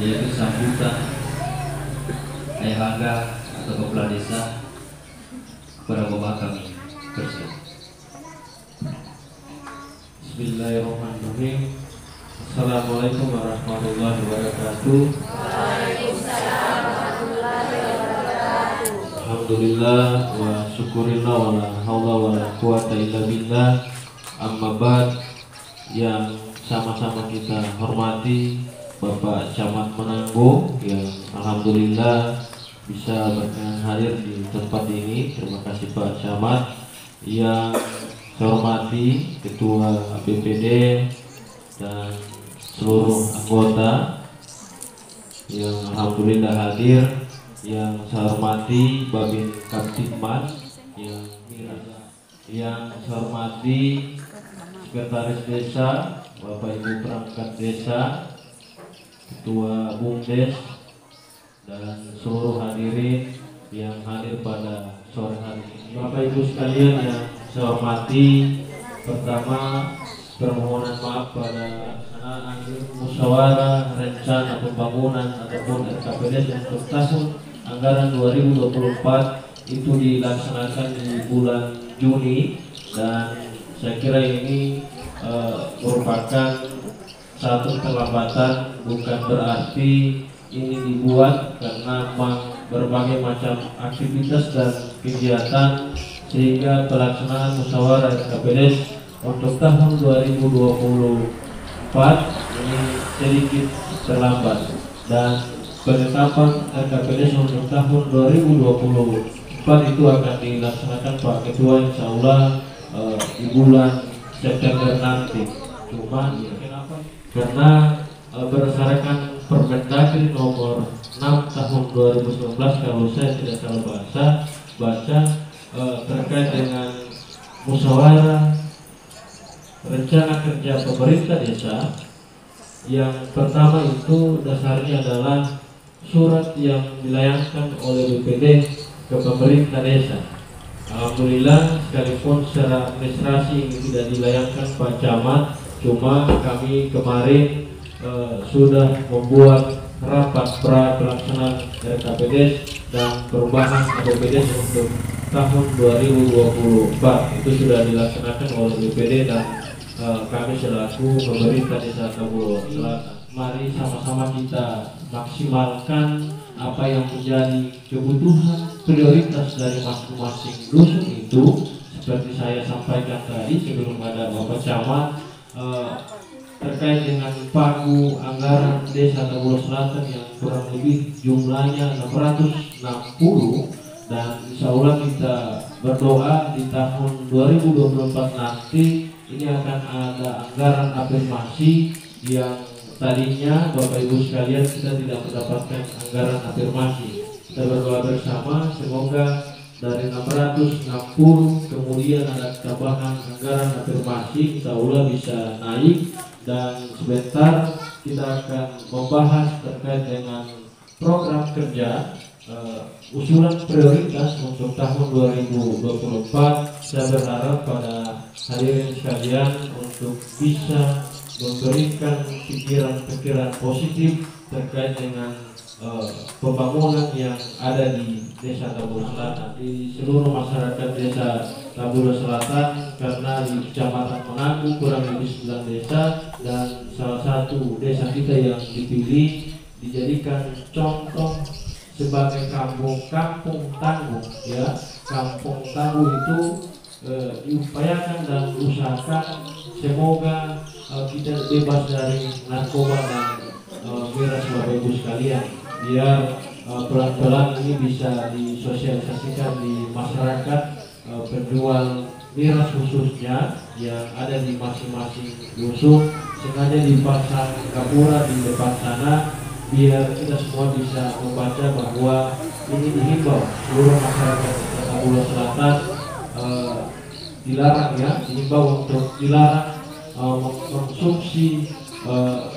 yaitu sambutan Ayahanda atau Kepala Desa kepada Bapak kami tersebut. Bismillahirrahmanirrahim. Assalamualaikum warahmatullahi wabarakatuh. Waalaikumsalam warahmatullahi wabarakatuh. Alhamdulillah wa syukurillah wa la haula wa la quwata illa billah. Amma ba'd, yang sama-sama kita hormati Bapak Camat Menanggung yang alhamdulillah bisa hadir di tempat ini. Terima kasih Pak Camat. Yang saya hormati Ketua BPD dan seluruh anggota yang alhamdulillah hadir. Yang saya hormati Babin Kamtibmas, yang saya hormati Sekretaris Desa, Bapak Ibu Perangkat Desa, Ketua BUMDes, dan seluruh hadirin yang hadir pada sore hari ini. Bapak Ibu sekalian yang saya hormati, pertama permohonan maaf pada pelaksanaan musyawarah rencana pembangunan ataupun RKPD untuk tahun anggaran 2024 itu dilaksanakan di bulan Juni, dan saya kira ini merupakan satu kelambatan, bukan berarti ini dibuat karena berbagai macam aktivitas dan kegiatan sehingga pelaksanaan musyawarah RKPD untuk tahun 2024 ini sedikit terlambat, dan penetapan RKPD untuk tahun 2024 itu akan dilaksanakan Pak Ketua insya Allah di bulan September nanti. Cuma kenapa? Karena berdasarkan Permendagri nomor 6 tahun 2019 kalau saya tidak salah baca terkait dengan musyawarah rencana kerja pemerintah desa. Yang pertama itu dasarnya adalah surat yang dilayangkan oleh BPD ke pemerintah desa. Alhamdulillah, sekalipun secara administrasi ini tidak dilayangkan Pak Camat, cuma kami kemarin sudah membuat rapat pra pelaksanaan RKPD dan perubahan APBD untuk tahun 2024 itu sudah dilaksanakan oleh BPD dan kami selaku pemerintah Desa Tabulo Selatan. Mari sama-sama kita maksimalkan apa yang menjadi kebutuhan prioritas dari masing-masing dusun itu. Seperti saya sampaikan tadi sebelum ada Bapak Camat, terkait dengan pagu anggaran Desa Tabulo Selatan yang kurang lebih jumlahnya 660, dan insya Allah kita berdoa di tahun 2024 nanti ini akan ada anggaran afirmasi yang tadinya Bapak Ibu sekalian kita tidak mendapatkan anggaran afirmasi. Kita berdoa bersama semoga dari 660 kemudian ada tambahan anggaran afirmasi, insya Allah bisa naik. Dan sebentar kita akan membahas terkait dengan program kerja usulan prioritas untuk tahun 2024. Saya berharap pada hadirin sekalian untuk bisa memberikan pikiran-pikiran positif terkait dengan pembangunan yang ada di Desa Tabulo Selatan, di seluruh masyarakat Desa Tabulo Selatan, karena di Kecamatan Menanggung kurang lebih 9 desa, dan salah satu desa kita yang dipilih dijadikan contoh sebagai kampung tangguh, ya. Kampung tangguh itu diupayakan dan diusahakan semoga kita bebas dari narkoba dan miras, Bapak Ibu sekalian, biar pelan-pelan ini bisa disosialisasikan di masyarakat. Penjual miras khususnya yang ada di masing-masing dusun sengaja dipasang kapura di depan sana, biar kita semua bisa membaca bahwa ini dihimbau seluruh masyarakat Tabulo Selatan dilarang, ya, dihimbau untuk dilarang mengkonsumsi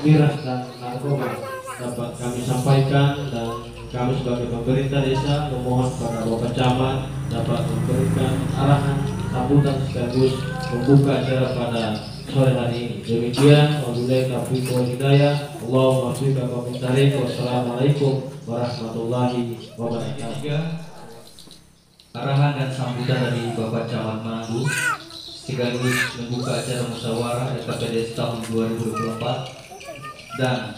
miras dan narkoba. Dapat kami sampaikan, dan kami sebagai pemerintah desa memohon pada Bapak Camat dapat memberikan arahan sambutan sekaligus membuka acara pada sore hari ini. Demikian, wabillahi taufiq wal hidayah. Allahumma sholli ala Muhammad. Wassalamualaikum warahmatullahi wabarakatuh. Arahan dan sambutan dari Bapak Camat Manado sekaligus membuka acara musyawarah RKPDS tahun 2024 dan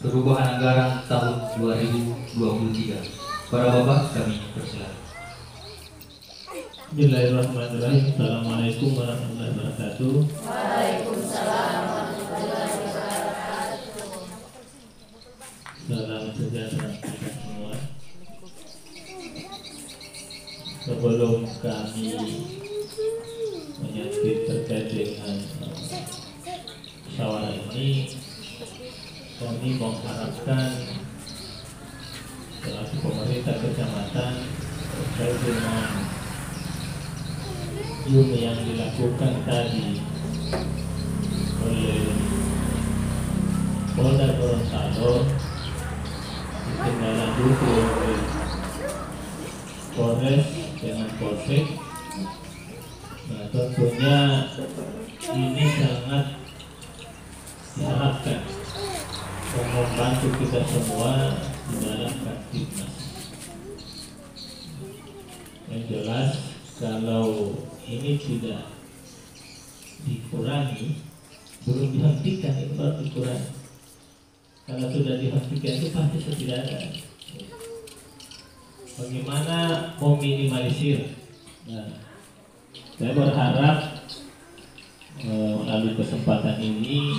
perubahan anggaran tahun 2023. Para Bapak kami persilakan. Bismillahirrahmanirrahim. Assalamualaikum warahmatullahi wabarakatuh. Waalaikumsalam warahmatullahi wabarakatuh. Salam sejahtera kita semua. Sebelum kami menyangkut terkait dengan musyawarah ini, kami mengharapkan selaku pemerintah kecamatan terkait dengan yang dilakukan tadi oleh Polda Gorontalo ditindaklanjuti oleh Polres dengan Polsek. Nah, tentunya ini sangat diharapkan membantu kita semua di dalam Kamtibmas. Yang jelas, kalau ini tidak dikurangi, belum dihentikan, itu baru dikurangi. Kalau sudah dihentikan itu pasti tidak ada. Bagaimana meminimalisir? Nah, saya berharap melalui kesempatan ini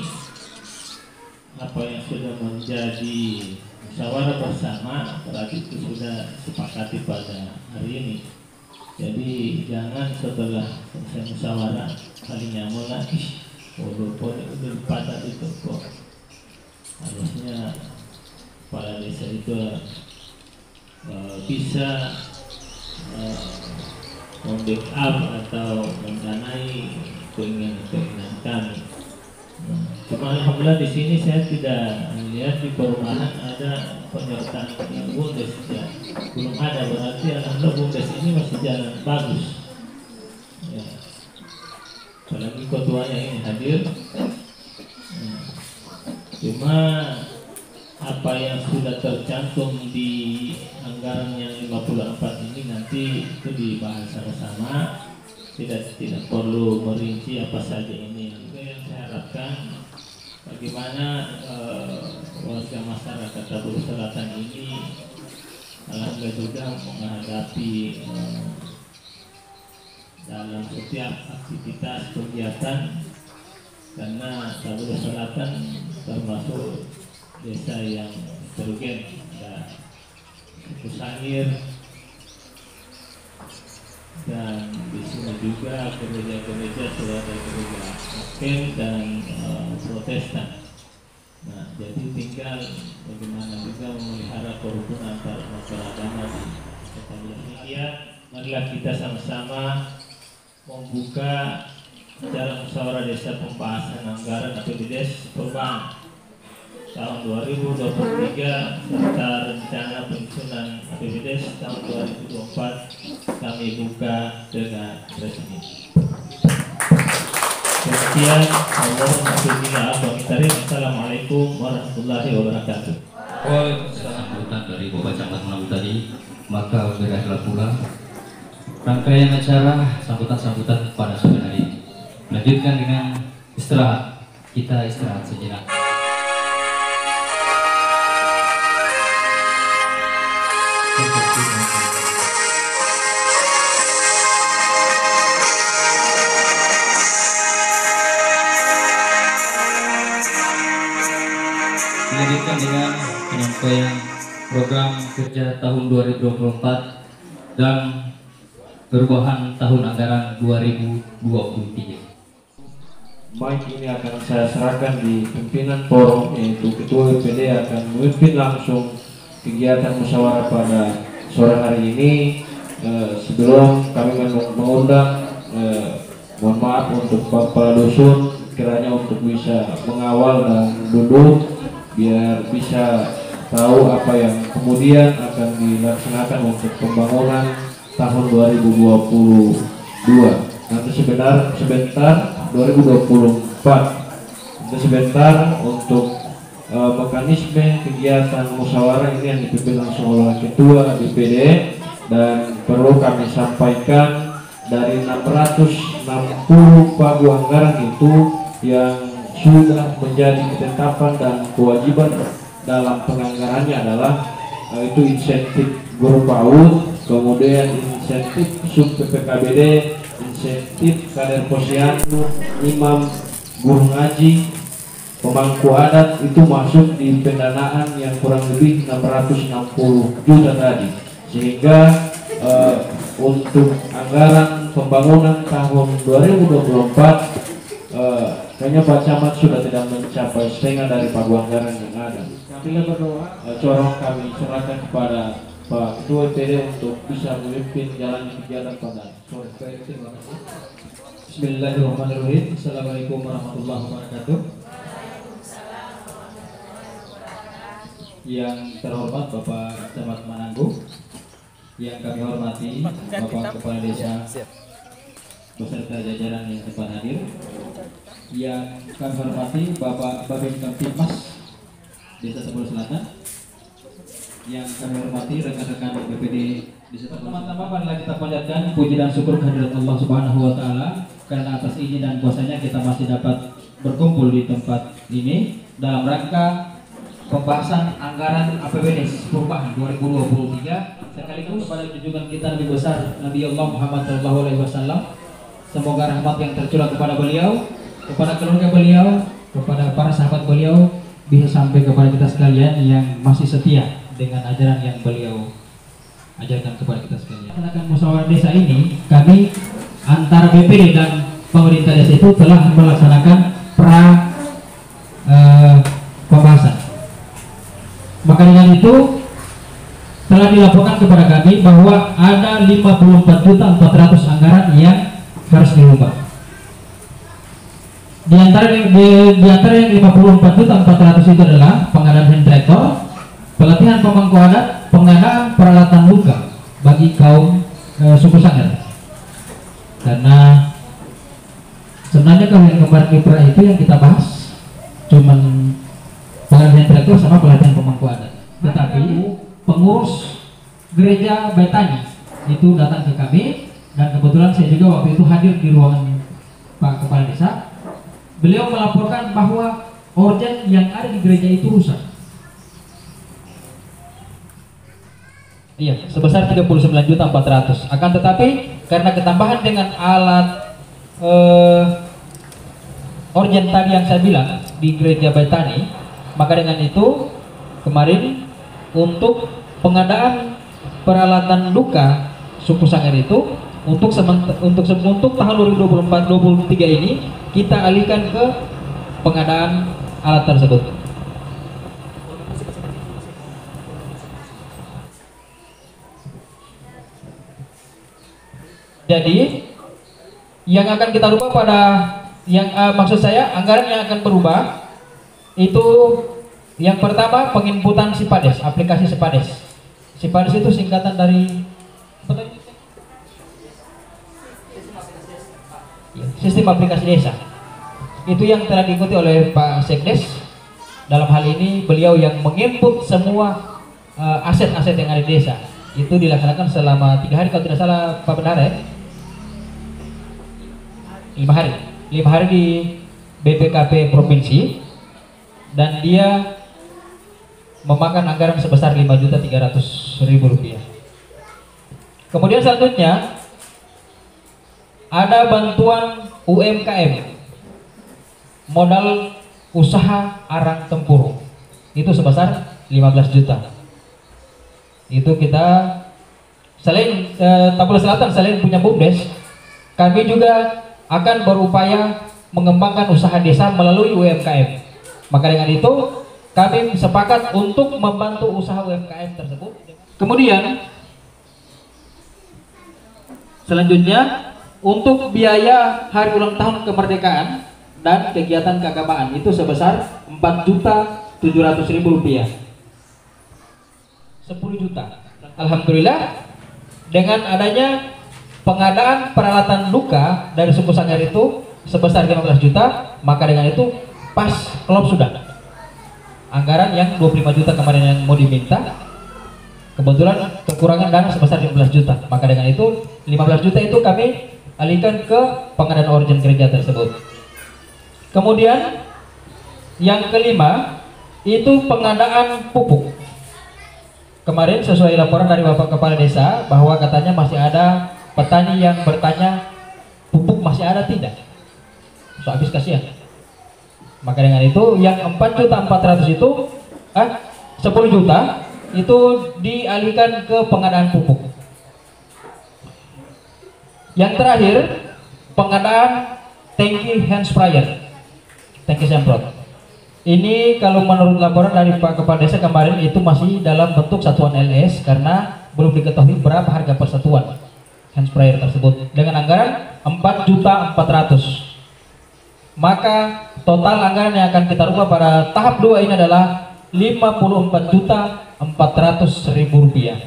apa yang sudah menjadi musyawarah bersama berarti itu sudah sepakati pada hari ini. Jadi jangan setelah selesai musyawarah kali nyamun lagi, udah patah itu kok. Harusnya kepala desa itu bisa membackup atau mendanai keinginan kami. Cuma alhamdulillah di sini saya tidak melihat di perumahan ada penyertaan yang BUMDes ya. Belum ada, berarti alhamdulillah BUMDes ini masih jalan bagus. Ya. Apalagi ketuanya ini hadir. Cuma apa yang sudah tercantum di anggaran yang 54 ini nanti itu dibahas sama-sama. Tidak perlu merinci apa saja ini. Yang saya harapkan bagaimana warga masyarakat Tabur Selatan ini alhamdulillah juga menghadapi dalam setiap aktivitas kegiatan, karena Tabur Selatan termasuk desa yang heterogen, ada suku Sangir, dan di sini juga gereja-gereja sudah ada gereja Muslim dan Protestan. Nah, jadi tinggal bagaimana juga memelihara kerukunan antar agama di kota Indonesia. Marilah kita sama-sama membuka acara musyawarah desa pembahasan anggaran APBDes perubahan tahun 2023 serta rencana penyusunan APBDes tahun 2024 kami buka dengan resmi. Demikian, Assalamualaikum warahmatullahi wabarakatuh. Waalaikumsalam. Sambutan dari Bapak Camat Manado tadi, maka berakhirlah pula rangkaian acara sambutan-sambutan pada sore hari ini. Lanjutkan dengan istirahat. Kita istirahat sejenak. Dilanjutkan dengan penyampaian program kerja tahun 2024 dan perubahan tahun anggaran 2023. Mic ini akan saya serahkan di pimpinan forum, yaitu Ketua WPD akan memimpin langsung kegiatan musyawarah pada sore hari ini. Sebelum kami mengundang, mohon maaf untuk Bapak Dusun kiranya untuk bisa mengawal dan duduk biar bisa tahu apa yang kemudian akan dilaksanakan untuk pembangunan tahun 2022. Nanti sebentar 2024. Sebentar untuk mekanisme kegiatan musyawarah ini yang dipimpin langsung oleh Ketua DPD, dan perlu kami sampaikan dari 660 pagu anggaran itu yang sudah menjadi ketetapan dan kewajiban dalam penganggarannya adalah itu insentif guru PAUD, kemudian insentif sub PPKBD, insentif kader posyandu, imam, guru ngaji, pemangku adat, itu masuk di pendanaan yang kurang lebih 660 juta tadi, sehingga untuk anggaran pembangunan tahun 2024 kayaknya Pak Camat sudah tidak mencapai setengah dari pagu anggaran yang ada. Kami berdoa, corong kami serahkan kepada Pak Ketua PD untuk bisa memimpin jalannya kegiatan pada sore. Terima kasih. Bismillahirrahmanirrahim. Assalamualaikum warahmatullahi wabarakatuh. Yang terhormat Bapak Camat Mananggu, yang kami hormati Bapak Kepala Desa beserta jajaran yang sempat hadir, yang kami hormati Bapak Babin Kamtipmas Desa Sebul Selatan, yang kami hormati rekan-rekan BPD Desa. Pertama-tama marilah kita panjatkan puji dan syukur kehadirat Allah Subhanahu wa taala karena atas izin dan kuasanya kita masih dapat berkumpul di tempat ini dalam rangka pembahasan anggaran APBD perubahan 2023 sekaligus pada junjungan kita Nabi besar Nabi Allah Muhammad SAW. Semoga rahmat yang tercurah kepada beliau, kepada keluarga beliau, kepada para sahabat beliau bisa sampai kepada kita sekalian yang masih setia dengan ajaran yang beliau ajarkan kepada kita sekalian. Melaksanakan musyawarah desa ini, kami antara BPD dan pemerintah desa itu telah melaksanakan pembahasan. Maka dengan itu telah dilaporkan kepada kami bahwa ada 54.400 anggaran yang harus dirubah. Di antara yang 54.400 itu adalah pengadaan ventilator, pelatihan pemangku adat, pengadaan peralatan luka bagi kaum suku Sanggar. Karena sebenarnya kalau yang kemarin Kipra itu yang kita bahas cuman pengadaan ventilator sama pelatihan pemangku adat. Tetapi pengurus gereja Betani itu datang ke kami, dan kebetulan saya juga waktu itu hadir di ruangan Pak Kepala Desa. Beliau melaporkan bahwa organ yang ada di gereja itu rusak. Iya, sebesar 39.400. Akan tetapi karena ketambahan dengan alat organ tadi yang saya bilang di gereja Betani, maka dengan itu kemarin untuk pengadaan peralatan luka suku Sanggar itu untuk tahun 2024-2023 ini kita alihkan ke pengadaan alat tersebut. Jadi yang akan kita rubah maksud saya anggaran yang akan berubah itu yang pertama penginputan Sipades, aplikasi Sipades. Sipades itu singkatan dari sistem aplikasi desa. Itu yang telah diikuti oleh Pak Sekdes. Dalam hal ini beliau yang menginput semua aset-aset yang ada di desa. Itu dilaksanakan selama 3 hari kalau tidak salah Pak Bendara ya. 5 hari. 5 hari di BPKP provinsi, dan dia memakan anggaran sebesar Rp5.300.000. Kemudian selanjutnya ada bantuan UMKM modal usaha arang tempurung itu sebesar 15 juta. Itu kita selain Tapula Selatan, selain punya BUMDes, kami juga akan berupaya mengembangkan usaha desa melalui UMKM. Maka dengan itu kami sepakat untuk membantu usaha UMKM tersebut. Kemudian selanjutnya untuk biaya hari ulang tahun kemerdekaan dan kegiatan keagamaan itu sebesar Rp4.700.000. 10 juta. Alhamdulillah dengan adanya pengadaan peralatan luka dari suku Sanggar itu sebesar 15 juta, maka dengan itu pas klop sudah. Anggaran yang 25 juta kemarin yang mau diminta, kebetulan kekurangan dana sebesar 15 juta, maka dengan itu 15 juta itu kami alihkan ke pengadaan organ gereja tersebut. Kemudian yang kelima itu pengadaan pupuk. Kemarin sesuai laporan dari Bapak Kepala Desa bahwa katanya masih ada petani yang bertanya pupuk masih ada tidak? So habis kasihan. Maka dengan itu yang 4.400.000 itu 10 juta itu dialihkan ke pengadaan pupuk. Yang terakhir pengadaan tangki hand sprayer, tangki semprot. Ini kalau menurut laporan dari Pak Kepala Desa kemarin itu masih dalam bentuk satuan LS karena belum diketahui berapa harga persatuan hand sprayer tersebut dengan anggaran 4.400.000. Maka total anggaran yang akan kita rubah pada tahap 2 ini adalah 54.400.000 rupiah.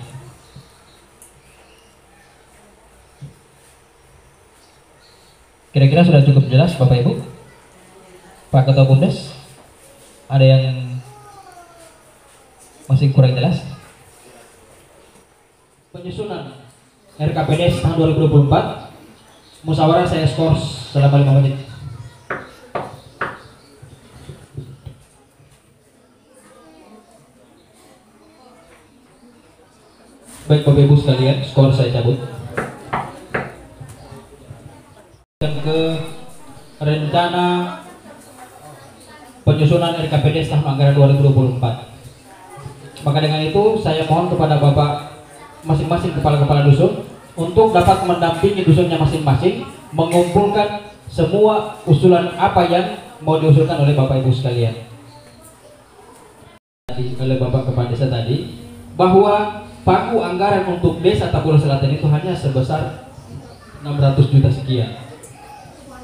Kira-kira sudah cukup jelas Bapak Ibu? Pak Ketua Bumdes, ada yang masih kurang jelas? Penyusunan RKPDS tahun 2024, musyawarah saya skors selama 5 menit. Baik Bapak Ibu sekalian, skor saya cabut. Dan ke rencana penyusunan RKPD tahun anggaran 2024. Maka dengan itu saya mohon kepada Bapak masing-masing kepala-kepala dusun untuk dapat mendampingi dusunnya masing-masing, mengumpulkan semua usulan apa yang mau diusulkan oleh Bapak Ibu sekalian. Tadi oleh Bapak Kepala Desa tadi bahwa pagu anggaran untuk desa Tapura Selatan itu hanya sebesar 600 juta sekian.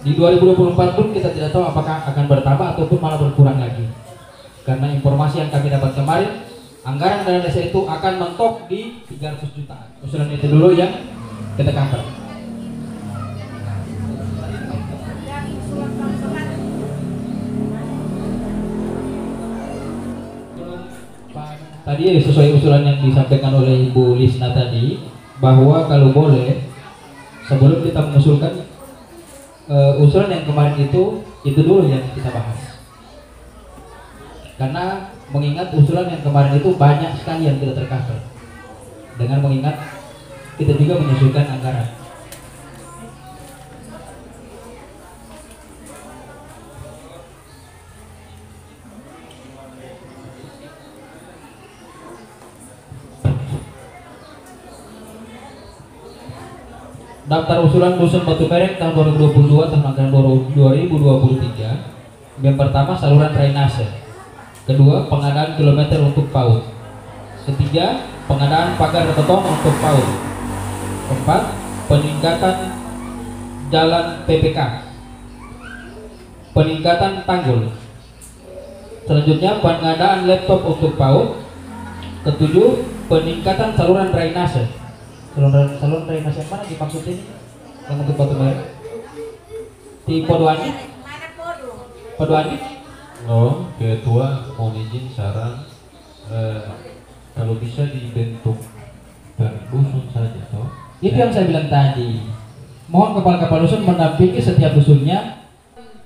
Di 2024 pun kita tidak tahu apakah akan bertambah ataupun malah berkurang lagi. Karena informasi yang kami dapat kemarin, anggaran dana desa itu akan mentok di 300 juta. Usulan itu dulu yang kita cover. Tadi sesuai usulan yang disampaikan oleh Ibu Lisna tadi, bahwa kalau boleh sebelum kita mengusulkan usulan yang kemarin itu dulu yang kita bahas. Karena mengingat usulan yang kemarin itu banyak sekali yang tidak tercover. Dengan mengingat kita juga menyesuaikan anggaran. Daftar usulan dusun Batu Merek tahun 2022 tahun anggaran 2023. Yang pertama saluran drainase. Kedua pengadaan kilometer untuk PAUD. Ketiga pengadaan pagar beton untuk PAUD. Keempat peningkatan jalan PPK. Peningkatan tanggul. Selanjutnya pengadaan laptop untuk PAUD. Ketujuh peningkatan saluran drainase. Saluran drainase yang mana dimaksud ini? Yang untuk Batu Merek? Di Podoani? Podoani? Oh, ketua mohon izin saran kalau bisa dibentuk per dusun saja toh. Itu yang saya bilang tadi. Mohon kepala-kepala dusun mendampingi setiap dusunnya.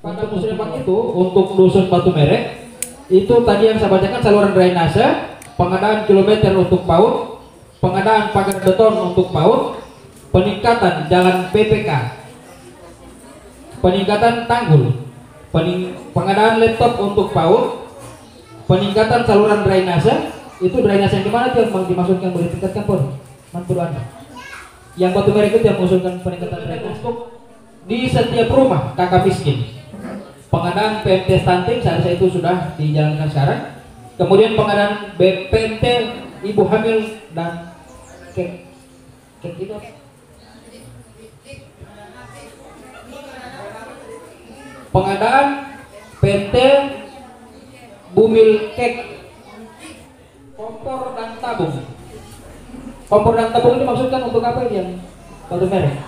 Pada musyawarah itu untuk dusun Batu Merek itu tadi yang saya bacakan saluran drainase, pengadaan kilometer untuk PAUD, pengadaan pagar beton untuk PAUD, peningkatan jalan PPK, peningkatan tanggul, pengadaan laptop untuk PAUD, peningkatan saluran drainase. Itu drainase yang dimana yang dimaksudkan boleh tingkatkan pun mantuan. Yang Batu Merek itu yang mengusulkan peningkatan drainase untuk di setiap rumah kakak miskin. Pengadaan PMT stunting seharusnya itu sudah dijalankan sekarang. Kemudian pengadaan PMT ibu hamil dan kek itu pengadaan PT Bumil Kek, kompor dan tabung. Kompor dan tabung ini maksudkan untuk apa ini yang Batu Merek?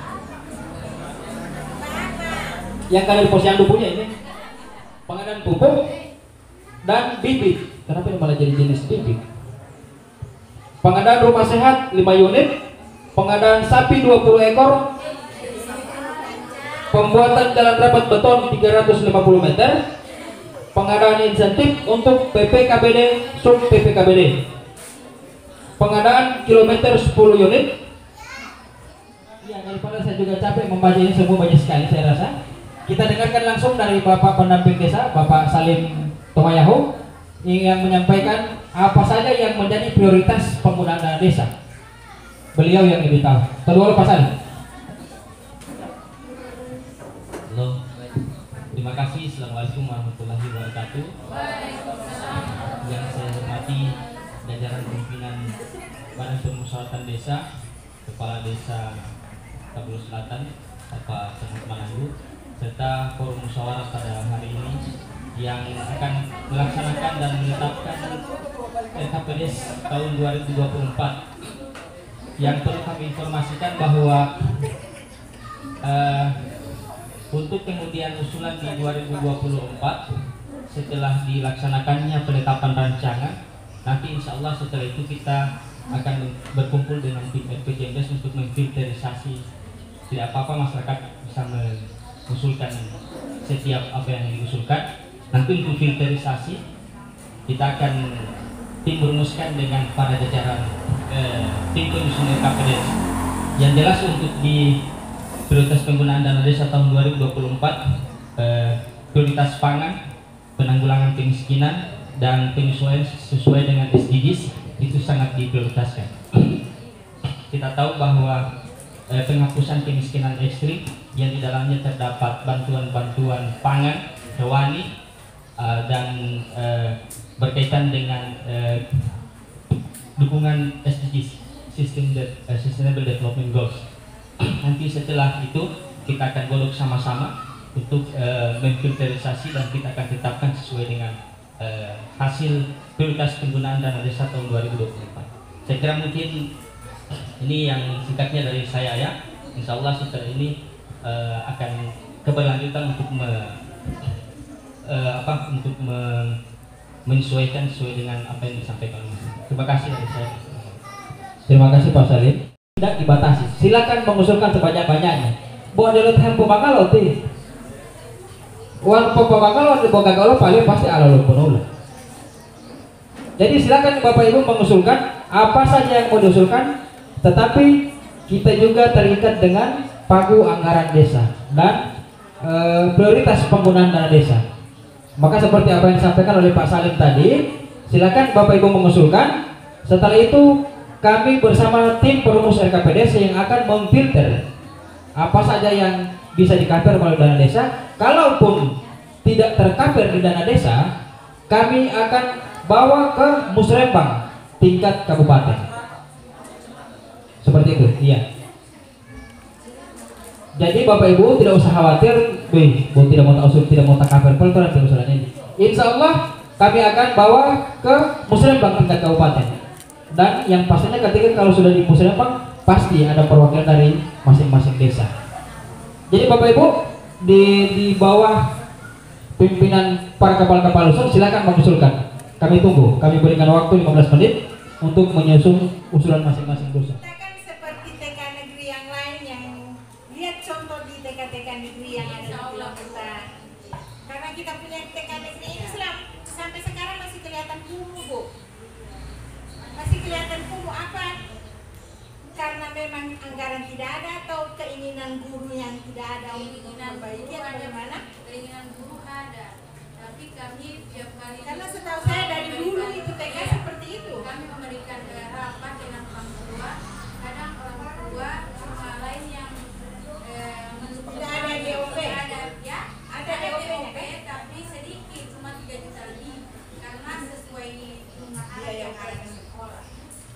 yang dari posyandu punya ini, pengadaan pupuk dan bibit. Kenapa ini malah jadi jenis bibit? Pengadaan rumah sehat 5 unit, pengadaan sapi 20 ekor, pembuatan jalan rapat beton 350 meter, pengadaan insentif untuk PPKBD, sub PPKBD, pengadaan kilometer 10 unit. Ya, daripada saya juga capek membaca ini semua, banyak sekali saya rasa. Kita dengarkan langsung dari Bapak Pendamping Desa, Bapak Salim Tomayahu, yang menyampaikan apa saja yang menjadi prioritas penggunaan dana desa. Beliau yang lebih tahu. Kedua Pak Salim. Halo, terima kasih. Assalamualaikum warahmatullahi wabarakatuh. Yang saya hormati jajaran pimpinan Badan Permusyawaratan Desa, Kepala Desa Kabul Selatan, Bapak Sengit Mananggu, serta forum musyawarah pada hari ini yang akan melaksanakan dan menetapkan RKPDes tahun 2024. Yang perlu kami informasikan bahwa untuk kemudian usulan di 2024 setelah dilaksanakannya penetapan rancangan, nanti insya Allah setelah itu kita akan berkumpul dengan tim RPJMDes untuk memfilterisasi. Tidak apa-apa masyarakat bisa mengusulkan setiap apa yang diusulkan. Nanti untuk filterisasi kita akan tim merumuskan dengan para jajaran tim penyusun RKPDes. Yang jelas untuk di prioritas penggunaan dana desa tahun 2024, prioritas pangan, penanggulangan kemiskinan, dan penyesuaian sesuai dengan SDGs itu sangat diprioritaskan. Kita tahu bahwa penghapusan kemiskinan ekstrim yang di dalamnya terdapat bantuan-bantuan pangan, hewani, dan berkaitan dengan dukungan SDGs, Sustainable Development Goals. Nanti setelah itu kita akan godok sama-sama untuk memfilterisasi dan kita akan tetapkan sesuai dengan hasil prioritas penggunaan dana desa tahun 2024. Saya kira mungkin ini yang singkatnya dari saya ya. Insya Allah setelah ini akan keberlanjutan untuk menyesuaikan sesuai dengan apa yang disampaikan. Terima kasih dari saya. Terima kasih Pak Salim. Tidak dibatasi. Silakan mengusulkan sebanyak-banyaknya. Buat dulu tempo bakal ti. Uang popo bakal di boga kalau paling pasti ala lupa. Jadi silakan Bapak Ibu mengusulkan apa saja yang mau diusulkan, tetapi kita juga terikat dengan pagu anggaran desa dan prioritas penggunaan dana desa. Maka seperti apa yang disampaikan oleh Pak Salim tadi, silakan Bapak Ibu mengusulkan. Setelah itu kami bersama tim perumus RKPDes yang akan memfilter apa saja yang bisa di-cover melalui dana desa. Kalaupun tidak tercover di dana desa, kami akan bawa ke musrembang tingkat kabupaten. Seperti itu, iya. Jadi Bapak Ibu tidak usah khawatir, tidak mau usul, tidak mau cover peltoran usulan ini. Insya Allah kami akan bawa ke musrembang tingkat kabupaten. Dan yang pastinya ketika kalau sudah di musrembang pasti ada perwakilan dari masing-masing desa. Jadi Bapak Ibu di bawah pimpinan para kapal-kapal usul silakan mengusulkan. Kami tunggu. Kami berikan waktu 15 menit untuk menyusun usulan masing-masing desa. Kita kan seperti TK negeri yang lain yang lihat contoh di TK-TK negeri yang ada di Pulau kita. Karena kita punya TK negeri ini sampai sekarang masih kelihatan kumuh, Bu. Masih kelihatan kumuh apa? Karena memang anggaran tidak ada atau keinginan guru yang tidak ada untuk memperbaiki atau bagaimana? Keinginan guru ada, tapi kami tiap kali Karena setahu saya dari dulu itu TK seperti itu. kami memberikan rapat dengan orang tua. Kadang orang tua sama lain yang mendukung Tidak ada DOP. ada ya, Ada DOP-nya, kan? tapi sedikit, cuma 3 juta lebih karena sesuai jumlah anak Iya, yang yang ada ada. di sekolah.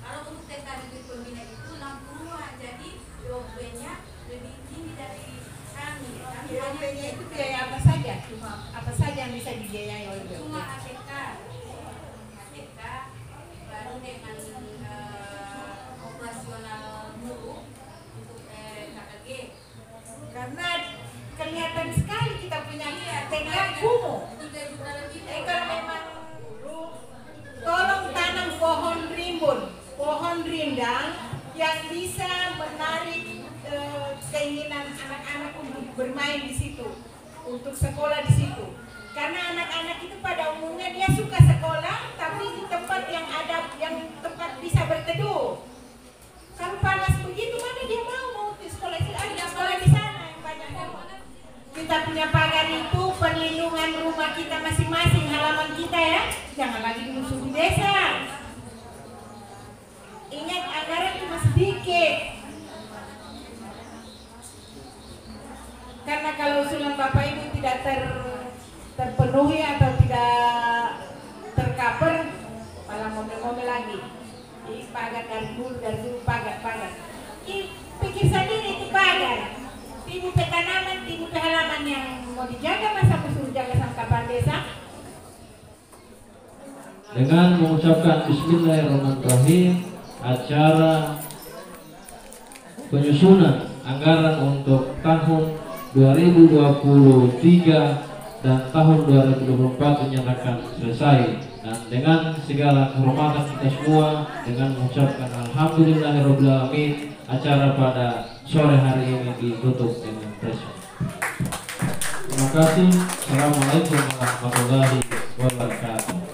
Kalau untuk TK negeri pembina itu 60-an, jadi DOP-nya lebih tinggi dari kami. Kami hanya DOP-nya itu biaya apa saja? Apa saja yang bisa dibiayai oleh DOP? cuma ATK baru dengan operasional guru untuk KKG. Karena kelihatan sekali kita punya TK kumuh. 3 juta lebih. Kalau memang tolong tanam pohon rimbun, pohon rindang yang bisa menarik keinginan anak-anak untuk bermain di situ, untuk sekolah di situ. Karena anak-anak itu pada umumnya dia suka sekolah, tapi di tempat yang ada, yang tempat bisa berteduh. Kalau panas begitu mana dia mau di sekolah itu? Ada sekolah di sana yang banyak. Kita punya pagar itu perlindungan rumah kita masing-masing, halaman kita ya. Jangan lagi musuh di desa. Ingat anggaran cuma sedikit. Karena kalau usulan Bapak Ibu tidak terpenuhi atau tidak tercover, malah ngomel-ngomel lagi. Ini pagar dari dulu pagar. Pikir sendiri itu pagar. Timu tanaman, timu halaman yang mau dijaga, masa suruh jaga sama kapan desa? Dengan mengucapkan Bismillahirrahmanirrahim, acara penyusunan anggaran untuk tahun 2023 dan tahun 2024 dinyatakan selesai. Dan dengan segala kehormatan kita semua, dengan mengucapkan Alhamdulillahirrahmanirrahim, acara pada sore hari ini ditutup dengan presiden. Terima kasih. Assalamualaikum warahmatullahi wabarakatuh.